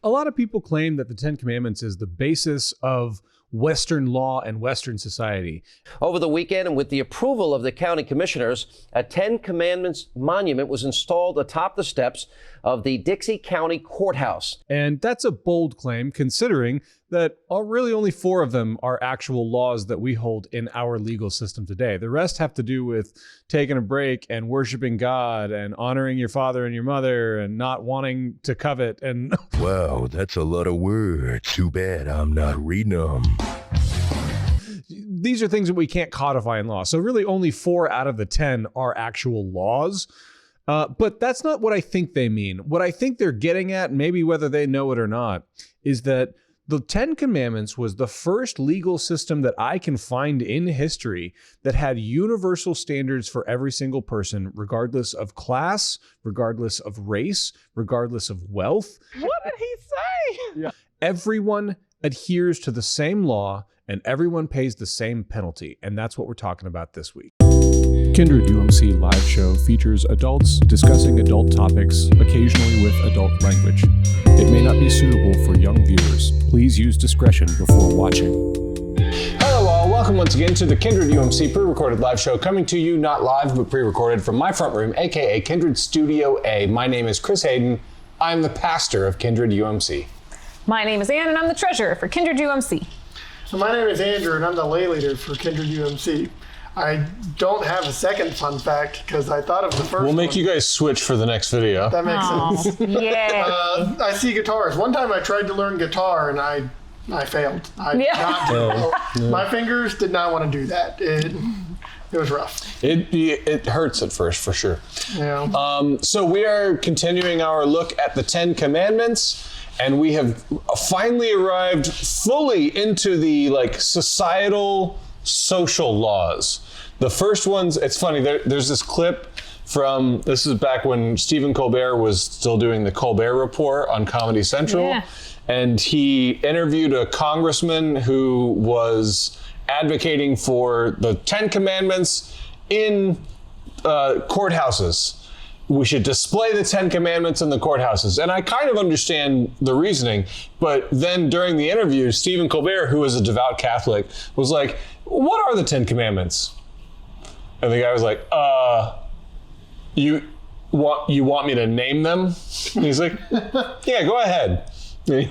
A lot of people claim that the Ten Commandments is the basis of Western law and Western society. Over the weekend, and with the approval of the county commissioners, a Ten Commandments monument was installed atop the steps of the Dixie County Courthouse. And that's a bold claim, considering that really only 4 of them are actual laws that we hold in our legal system today. The rest have to do with taking a break and worshiping God and honoring your father and your mother and not wanting to covet and... Wow, that's a lot of words. Too bad I'm not reading them. These are things that we can't codify in law. So really only 4 out of the 10 are actual laws. But that's not what I think they mean. What I think they're getting at, maybe whether they know it or not, is that the Ten Commandments was the first legal system that I can find in history that had universal standards for every single person, regardless of class, regardless of race, regardless of wealth. What did he say? Yeah. Everyone adheres to the same law and everyone pays the same penalty. And that's what we're talking about this week. Kindred UMC live show features adults discussing adult topics, occasionally with adult language. It may not be suitable for young viewers. Please use discretion before watching. Hello all, welcome once again to the Kindred UMC pre-recorded live show, coming to you not live but pre-recorded from my front room, aka Kindred Studio A. My name is Chris Hayden. I'm the pastor of Kindred UMC. My name is Ann and I'm the treasurer for Kindred UMC. So my name is Andrew and I'm the lay leader for Kindred UMC. I don't have a second fun fact because I thought of the first We'll make one. you guys switch for the next video. That makes sense. Yeah. I see guitars. One time I tried to learn guitar and I failed. My fingers did not want to do that. It was rough. It hurts at first, for sure. Yeah. So we are continuing our look at the Ten Commandments, and we have finally arrived fully into the societal, social laws. The first ones, it's funny, there's this clip from, this is back when Stephen Colbert was still doing the Colbert Report on Comedy Central. Yeah. And he interviewed a congressman who was advocating for the Ten Commandments in courthouses. We should display the Ten Commandments in the courthouses. And I kind of understand the reasoning, but then during the interview, Stephen Colbert, who is a devout Catholic, was like, what are the Ten Commandments? And the guy was like, you want me to name them? And he's like, yeah, go ahead. And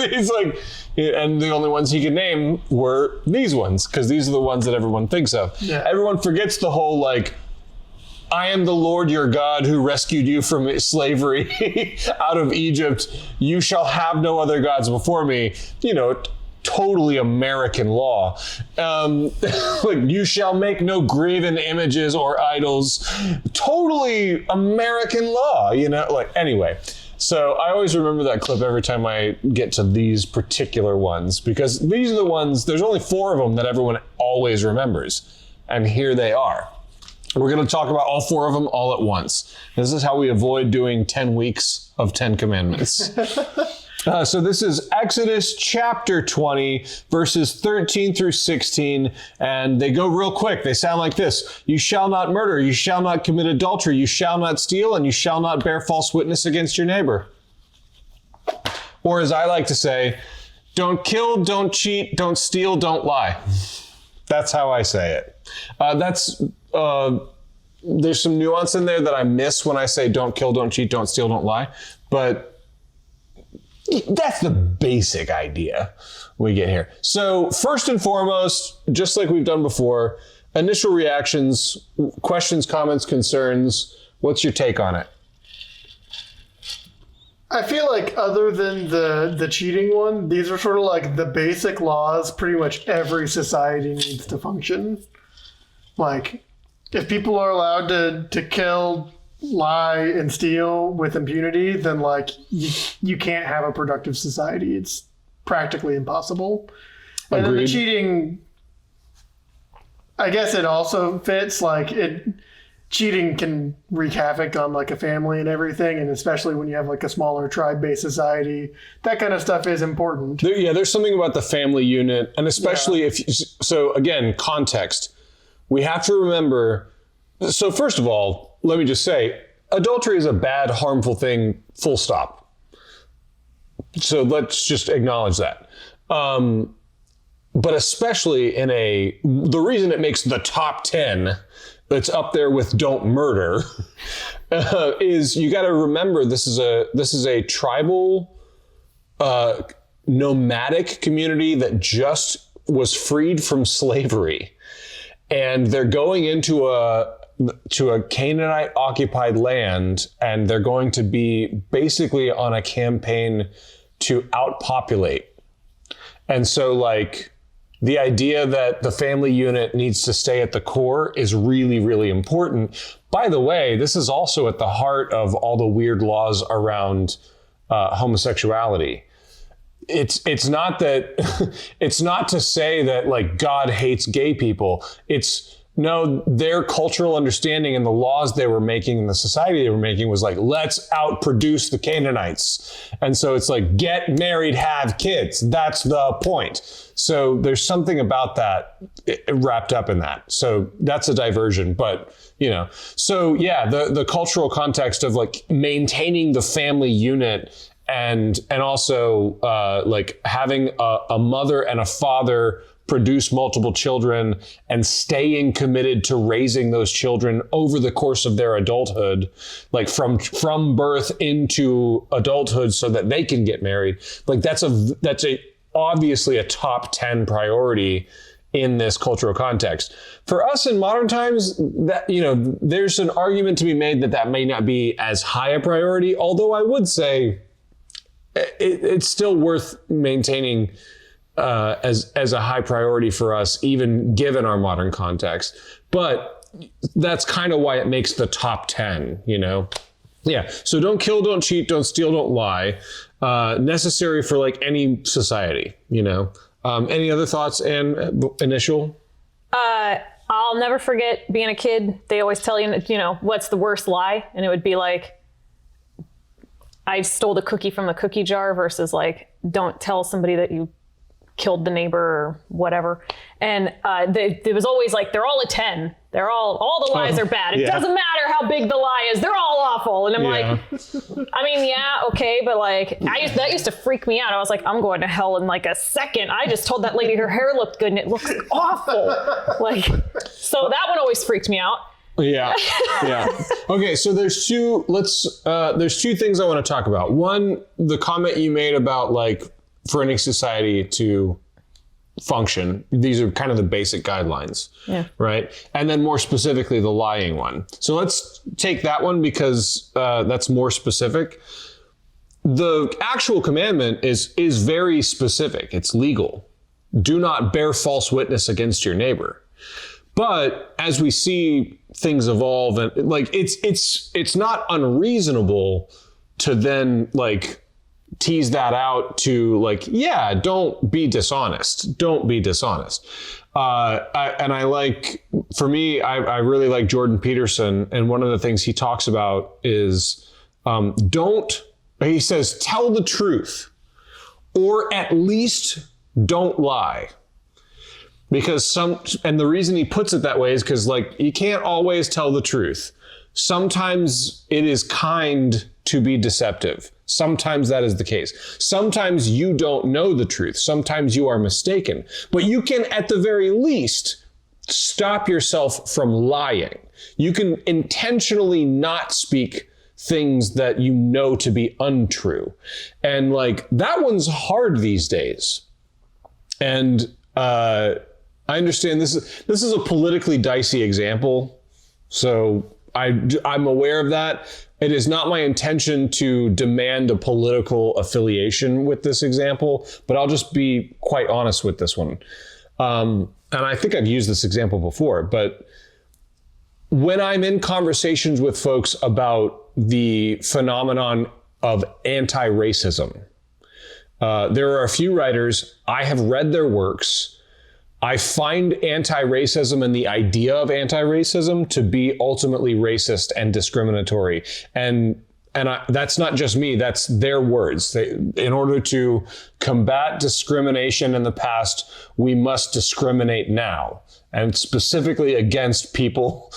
he's like, and the only ones he could name were these ones, because these are the ones that everyone thinks of. Yeah. Everyone forgets the whole, I am the Lord your God who rescued you from slavery out of Egypt. You shall have no other gods before me. Totally American law. You shall make no graven images or idols. Totally American law, anyway. So I always remember that clip every time I get to these particular ones, because these are the ones, there's only 4 of them that everyone always remembers. And here they are. We're going to talk about all 4 of them all at once. This is how we avoid doing 10 weeks of 10 commandments. So this is Exodus chapter 20, verses 13 through 16, and they go real quick. They sound like this. You shall not murder, you shall not commit adultery, you shall not steal, and you shall not bear false witness against your neighbor. Or as I like to say, don't kill, don't cheat, don't steal, don't lie. That's how I say it. There's some nuance in there that I miss when I say don't kill, don't cheat, don't steal, don't lie. But that's the basic idea we get here. So first and foremost, just like we've done before, initial reactions, questions, comments, concerns. What's your take on it? I feel like other than the cheating one, these are sort of like the basic laws pretty much every society needs to function. If people are allowed to kill, lie, and steal with impunity, then you can't have a productive society. It's practically impossible. And then the cheating, I guess it also fits. Cheating can wreak havoc on a family and everything, and especially when you have a smaller tribe-based society, that kind of stuff is important. There's something about the family unit, and especially so again, context. We have to remember, so first of all, let me just say, adultery is a bad, harmful thing, full stop. So let's just acknowledge that. But especially the reason it makes the top 10, that's up there with don't murder, is you got to remember this is a tribal, nomadic community that just was freed from slavery, and they're going into a Canaanite occupied land, and they're going to be basically on a campaign to outpopulate. And so like the idea that the family unit needs to stay at the core is really, really important. By the way, this is also at the heart of all the weird laws around homosexuality. It's not that it's not to say that like God hates gay people. No, their cultural understanding and the laws they were making and the society they were making was like, let's outproduce the Canaanites. And so it's like, get married, have kids. That's the point. So there's something about that wrapped up in that. So that's a diversion, but so yeah, the cultural context of like maintaining the family unit and also like having a mother and a father produce multiple children and staying committed to raising those children over the course of their adulthood, like from birth into adulthood so that they can get married. Like that's obviously a top 10 priority in this cultural context. For us in modern times, that there's an argument to be made that may not be as high a priority, although I would say it's still worth maintaining as a high priority for us, even given our modern context. But that's kind of why it makes the top 10, Yeah. So don't kill, don't cheat, don't steal, don't lie. Necessary for like any society, Any other thoughts and initial? I'll never forget being a kid. They always tell you, what's the worst lie? And it would be like, I stole the cookie from the cookie jar versus like, don't tell somebody that you killed the neighbor or whatever. And it was always like, they're all a 10. They're all the lies are bad. It doesn't matter how big the lie is. They're all awful. And I'm like, I mean, yeah, okay. But like, that used to freak me out. I was like, I'm going to hell in like a second. I just told that lady her hair looked good and it looks awful. Like, so that one always freaked me out. Yeah. Okay. So there's two things I want to talk about. One, the comment you made about like, for any society to function, these are kind of the basic guidelines, right? And then more specifically, the lying one. So let's take that one because that's more specific. The actual commandment is very specific. It's legal. Do not bear false witness against your neighbor. But as we see things evolve, and like it's not unreasonable to then like tease that out to like, yeah, don't be dishonest. Don't be dishonest. I really like Jordan Peterson. And one of the things he talks about is he says, tell the truth, or at least don't lie. Because and the reason he puts it that way is because like, you can't always tell the truth. Sometimes it is kind to be deceptive. Sometimes that is the case. Sometimes you don't know the truth. Sometimes you are mistaken. But you can, at the very least, stop yourself from lying. You can intentionally not speak things that you know to be untrue. And like, that one's hard these days. And I understand this is a politically dicey example. So I'm aware of that. It is not my intention to demand a political affiliation with this example, but I'll just be quite honest with this one. And I think I've used this example before, but when I'm in conversations with folks about the phenomenon of anti-racism, there are a few writers, I have read their works. I find anti-racism and the idea of anti-racism to be ultimately racist and discriminatory. And that's not just me, that's their words. In order to combat discrimination in the past, we must discriminate now, and specifically against people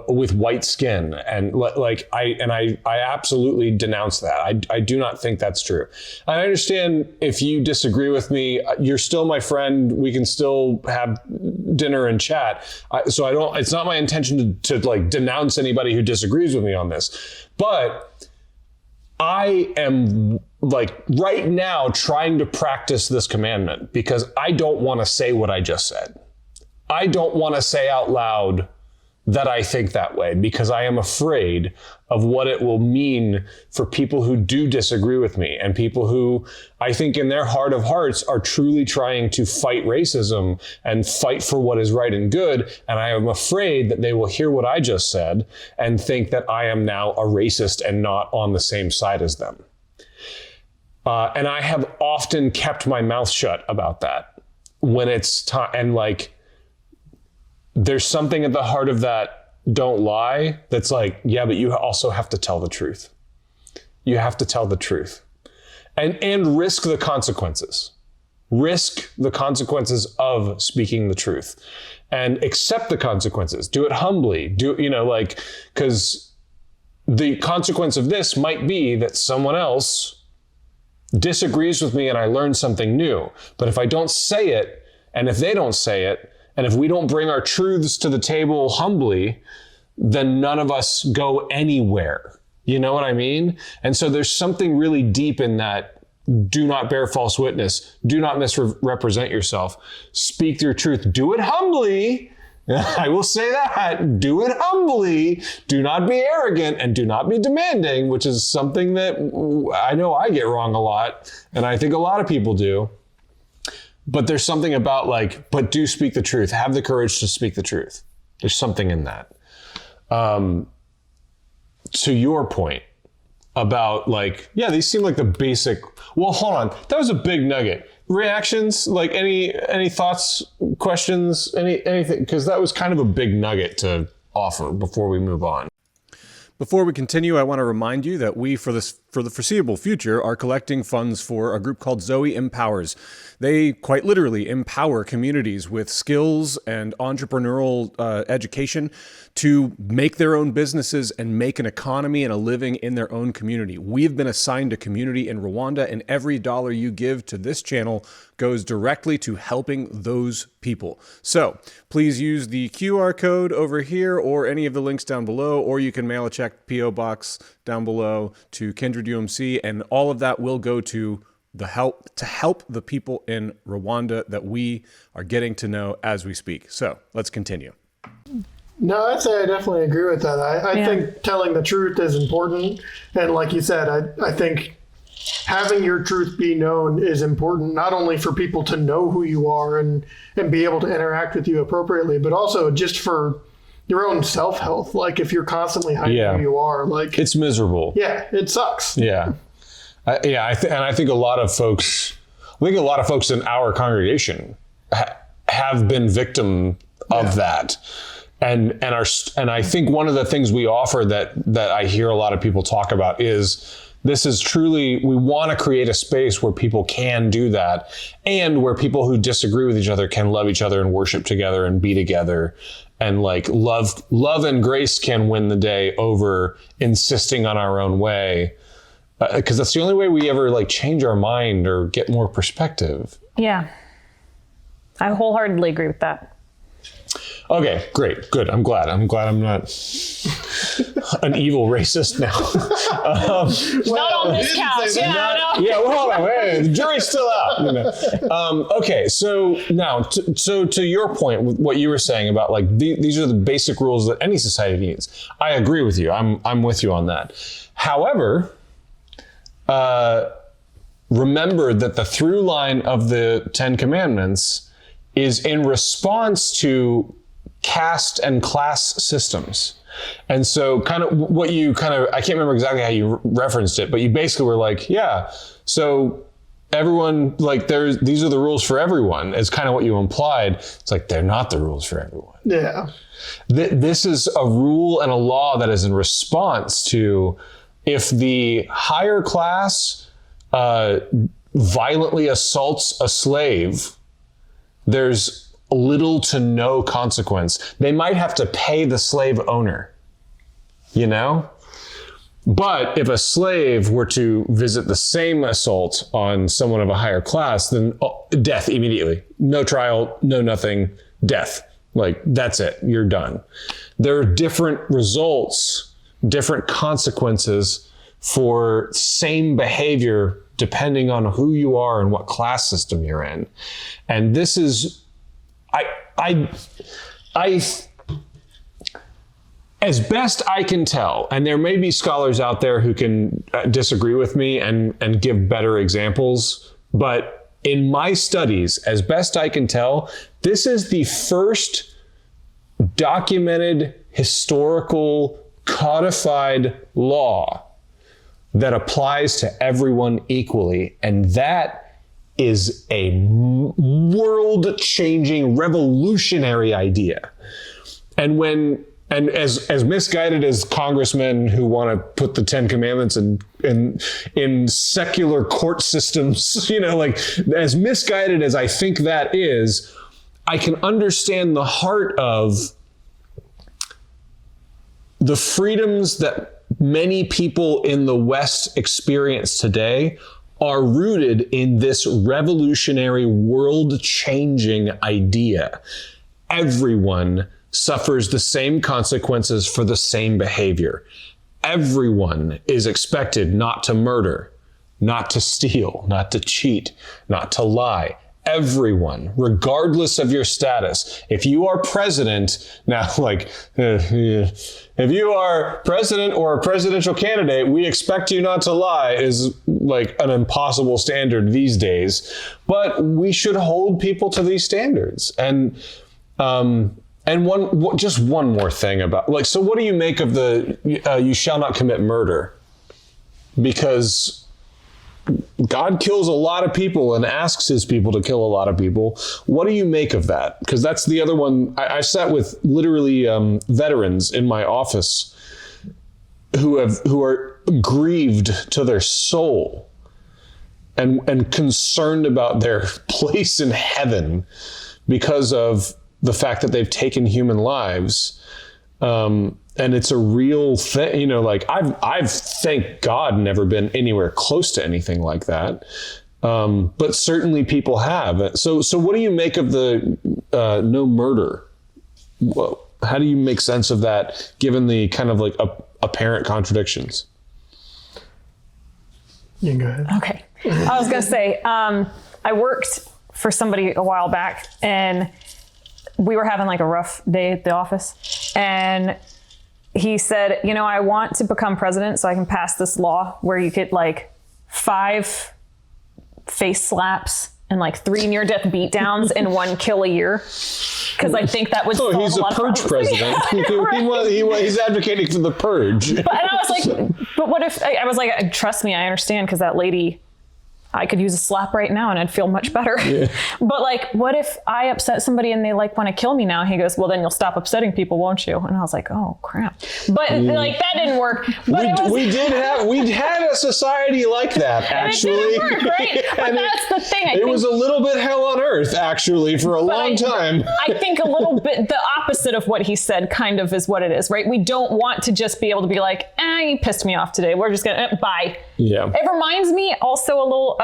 with white skin. And I absolutely denounce that. I do not think that's true. I understand if you disagree with me, you're still my friend. We can still have dinner and chat. It's not my intention to like denounce anybody who disagrees with me on this, but I am like right now trying to practice this commandment because I don't want to say what I just said. I don't want to say out loud that I think that way because I am afraid of what it will mean for people who do disagree with me and people who I think in their heart of hearts are truly trying to fight racism and fight for what is right and good. And I am afraid that they will hear what I just said and think that I am now a racist and not on the same side as them. And I have often kept my mouth shut about that when it's time. And like, there's something at the heart of that don't lie that's like, yeah, but you also have to tell the truth. You have to tell the truth and risk the consequences. Risk the consequences of speaking the truth and accept the consequences. Do it humbly. Because the consequence of this might be that someone else disagrees with me and I learn something new. But if I don't say it, and if they don't say it, and if we don't bring our truths to the table humbly, then none of us go anywhere. You know what I mean? And so there's something really deep in that. Do not bear false witness. Do not misrepresent yourself. Speak your truth. Do it humbly. I will say that. Do it humbly. Do not be arrogant and do not be demanding, which is something that I know I get wrong a lot. And I think a lot of people do. But there's something about but do speak the truth. Have the courage to speak the truth. There's something in that. To your point about these seem like the basic, well, hold on. That was a big nugget. Reactions, any thoughts, questions, anything? Because that was kind of a big nugget to offer before we move on. Before we continue, I want to remind you that we, for the foreseeable future, are collecting funds for a group called Zoe Empowers. They quite literally empower communities with skills and entrepreneurial education to make their own businesses and make an economy and a living in their own community. We've been assigned a community in Rwanda, and every dollar you give to this channel goes directly to helping those people. So please use the QR code over here or any of the links down below, or you can mail a check P.O. Box down below to Kindred UMC, and all of that will go to help the people in Rwanda that we are getting to know as we speak. So let's continue. No, I'd say I definitely agree with that. I think telling the truth is important. And like you said, I think having your truth be known is important, not only for people to know who you are and be able to interact with you appropriately, but also just for your own self-health. Like if you're constantly hiding who you are, it's miserable. Yeah, it sucks. Yeah. I think a lot of folks in our congregation have been victim of that. And I think one of the things we offer that I hear a lot of people talk about is this is truly, we want to create a space where people can do that and where people who disagree with each other can love each other and worship together and be together. And love and grace can win the day over insisting on our own way. Because that's the only way we ever change our mind or get more perspective. Yeah. I wholeheartedly agree with that. Okay, great, good. I'm glad I'm not an evil racist now. Not on this couch. Yeah, well, hold on. Hey, the jury's still out. Okay, so now, to your point, with what you were saying about these are the basic rules that any society needs. I agree with you. I'm with you on that. However, remember that the through line of the Ten Commandments is in response to caste and class systems. And so I can't remember exactly how you referenced it, but you basically were so everyone, these are the rules for everyone is kind of what you implied. It's they're not the rules for everyone. Yeah. This is a rule and a law that is in response to if the higher class violently assaults a slave, there's little to no consequence. They might have to pay the slave owner, you know? But if a slave were to visit the same assault on someone of a higher class, then death immediately. No trial, no nothing, death. Like, that's it, you're done. There are different results, different consequences for same behavior depending on who you are and what class system you're in. And this is, as best I can tell, and there may be scholars out there who can disagree with me and give better examples, but in my studies, as best I can tell, this is the first documented historical codified law that applies to everyone equally. And that is a world-changing, revolutionary idea. And as misguided as congressmen who want to put the Ten Commandments in secular court systems, you know, like, as misguided as I think that is, I can understand the heart of the freedoms that many people in the West experience today are rooted in this revolutionary, world-changing idea. Everyone suffers the same consequences for the same behavior. Everyone is expected not to murder, not to steal, not to cheat, not to lie. Everyone, regardless of your status. If you are president, now, like, if you are president or a presidential candidate, we expect you not to lie is like an impossible standard these days. But we should hold people to these standards. And just one more thing about, like, so what do you make of the you shall not commit murder? Because God kills a lot of people and asks his people to kill a lot of people. What do you make of that? Because that's the other one. I sat with literally veterans in my office who are grieved to their soul and concerned about their place in heaven because of the fact that they've taken human lives. And it's a real thing, you know, like I've thank God never been anywhere close to anything like that. But certainly people have. So what do you make of the no murder? Well, how do you make sense of that given the kind of like apparent contradictions? You can go ahead. Okay. I was going to say, I worked for somebody a while back and we were having like a rough day at the office, and he said, you know, I want to become president so I can pass this law where you get like 5 face slaps and like 3 near-death beatdowns and 1 kill a year. Because I think that would solve he's a lot a purge of problems. president. He's advocating for the purge. And I was like, but what if, I was like, trust me, I understand, because that lady, I could use a slap right now and I'd feel much better. Yeah. But like, what if I upset somebody and they like want to kill me now? He goes, well, then you'll stop upsetting people, won't you? And I was like, oh crap. But like, that didn't work. But we had a society like that, actually. And it didn't work, right? But that's the thing. It was a little bit hell on earth, actually, for a long time. I think a little bit the opposite of what he said kind of is what it is, right? We don't want to just be able to be like, you pissed me off today. We're just gonna, bye. Yeah. It reminds me also a little,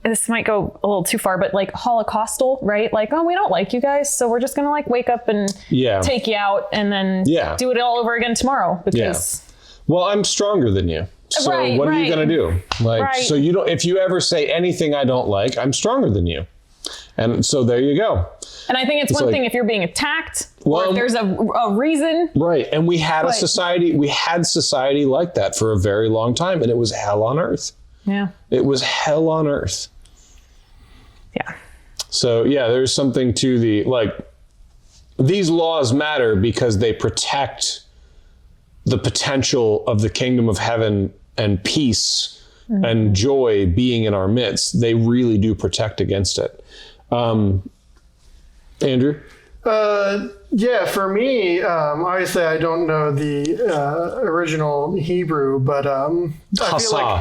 this might go a little too far, but like Holocaustal, right? Like, oh, we don't like you guys, so we're just gonna like wake up and take you out and then do it all over again tomorrow because. Well, I'm stronger than you. So what are you gonna do? Like, so you don't, if you ever say anything I don't like, I'm stronger than you. And so there you go. And I think it's one thing if you're being attacked, or if there's a reason. Right. And we had a society, like that for a very long time, and it was hell on earth. Yeah. It was hell on earth. Yeah. So there's something to the, like, these laws matter because they protect the potential of the kingdom of heaven and peace and joy being in our midst. They really do protect against it. Andrew? Yeah, for me, obviously I don't know the original Hebrew, but I feel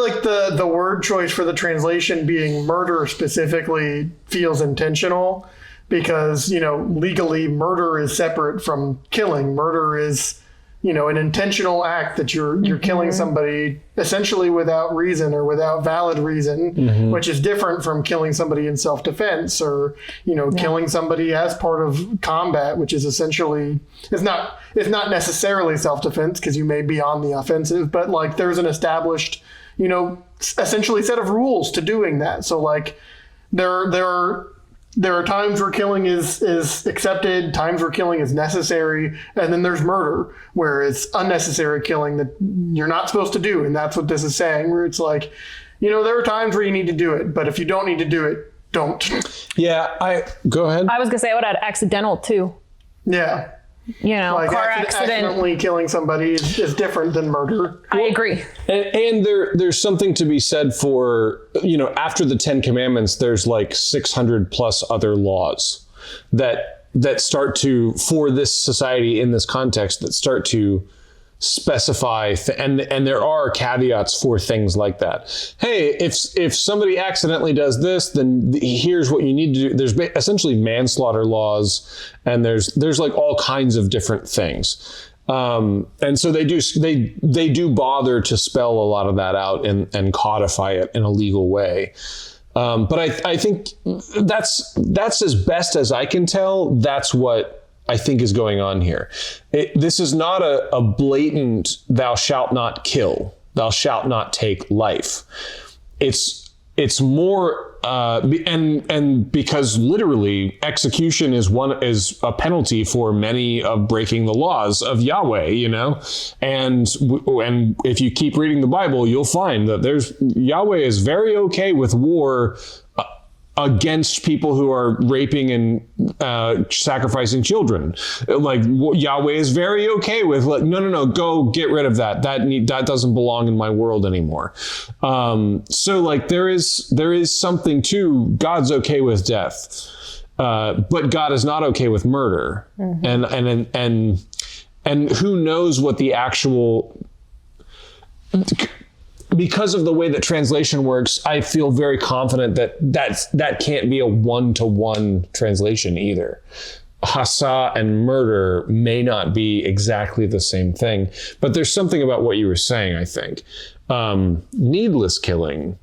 like the word choice for the translation being murder specifically feels intentional because, legally murder is separate from killing. Murder is, an intentional act that you're killing somebody essentially without reason or without valid reason, which is different from killing somebody in self-defense or, killing somebody as part of combat, which is essentially, it's not necessarily self-defense because you may be on the offensive, but like there's an established, essentially set of rules to doing that. So like there are times where killing is accepted, times where killing is necessary, and then there's murder, where it's unnecessary killing that you're not supposed to do. And that's what this is saying, where it's like, there are times where you need to do it, but if you don't need to do it, don't. Yeah, go ahead. I was going to say I would add accidental too. Yeah. Like car accident. Accidentally killing somebody is different than murder. I agree. And there's something to be said for, after the 10 Commandments, there's like 600 plus other laws that start to, for this society in this context, that start to specify, and there are caveats for things like that. Hey, if somebody accidentally does this, then here's what you need to do. There's essentially manslaughter laws, and there's like all kinds of different things. And so they do bother to spell a lot of that out and codify it in a legal way. But I think that's as best as I can tell. That's what I think is going on here. This is not a blatant, thou shalt not kill, thou shalt not take life. It's more, and because literally execution is a penalty for many of breaking the laws of Yahweh, and if you keep reading the Bible, you'll find that Yahweh is very okay with war against people who are raping and sacrificing children. Like Yahweh is very okay with like, no, go get rid of that. That doesn't belong in my world anymore. So like there is something to God's okay with death, but God is not okay with murder. And who knows what the actual. Because of the way that translation works, I feel very confident that can't be a one-to-one translation either. Hasa and murder may not be exactly the same thing, but there's something about what you were saying, I think. Needless killing,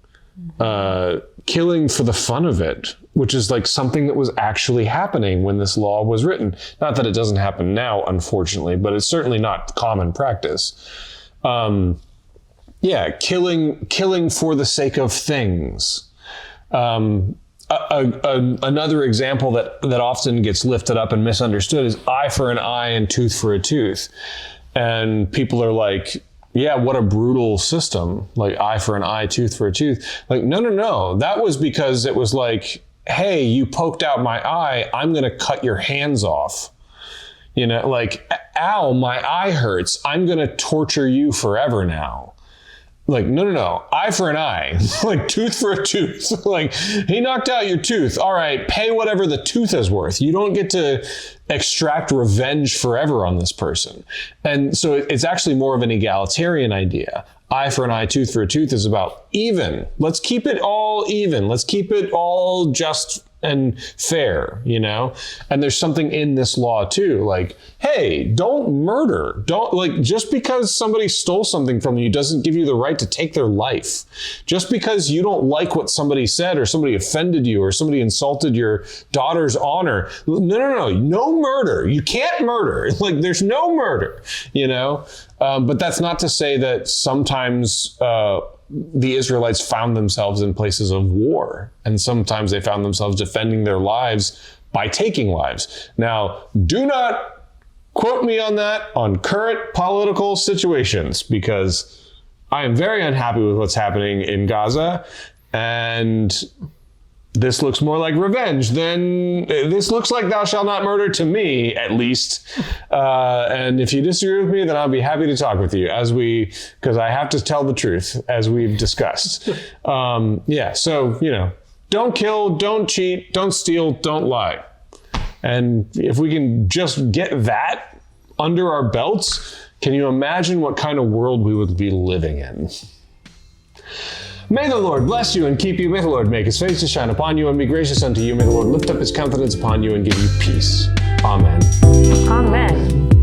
killing for the fun of it, which is like something that was actually happening when this law was written. Not that it doesn't happen now, unfortunately, but it's certainly not common practice. Yeah, killing for the sake of things. Another example that often gets lifted up and misunderstood is eye for an eye and tooth for a tooth. And people are like, yeah, what a brutal system. Like eye for an eye, tooth for a tooth. Like, no. That was because it was like, hey, you poked out my eye, I'm going to cut your hands off. Like, ow, my eye hurts. I'm going to torture you forever now. Like, no, eye for an eye, like tooth for a tooth. Like he knocked out your tooth. All right, pay whatever the tooth is worth. You don't get to extract revenge forever on this person. And so it's actually more of an egalitarian idea. Eye for an eye, tooth for a tooth is about even. Let's keep it all even. Let's keep it all just and fair, And there's something in this law too, like, hey, don't murder. Don't like just because somebody stole something from you doesn't give you the right to take their life. Just because you don't like what somebody said or somebody offended you or somebody insulted your daughter's honor. No murder. You can't murder. Like there's no murder, But that's not to say that sometimes the Israelites found themselves in places of war, and sometimes they found themselves defending their lives by taking lives. Now, do not quote me on that on current political situations, because I am very unhappy with what's happening in Gaza, and this looks more like revenge than this looks like thou shalt not murder to me, at least. And if you disagree with me, then I'll be happy to talk with you because I have to tell the truth as we've discussed. So, don't kill, don't cheat, don't steal, don't lie. And if we can just get that under our belts, can you imagine what kind of world we would be living in? May the Lord bless you and keep you. May the Lord make his face to shine upon you and be gracious unto you. May the Lord lift up his countenance upon you and give you peace. Amen. Amen.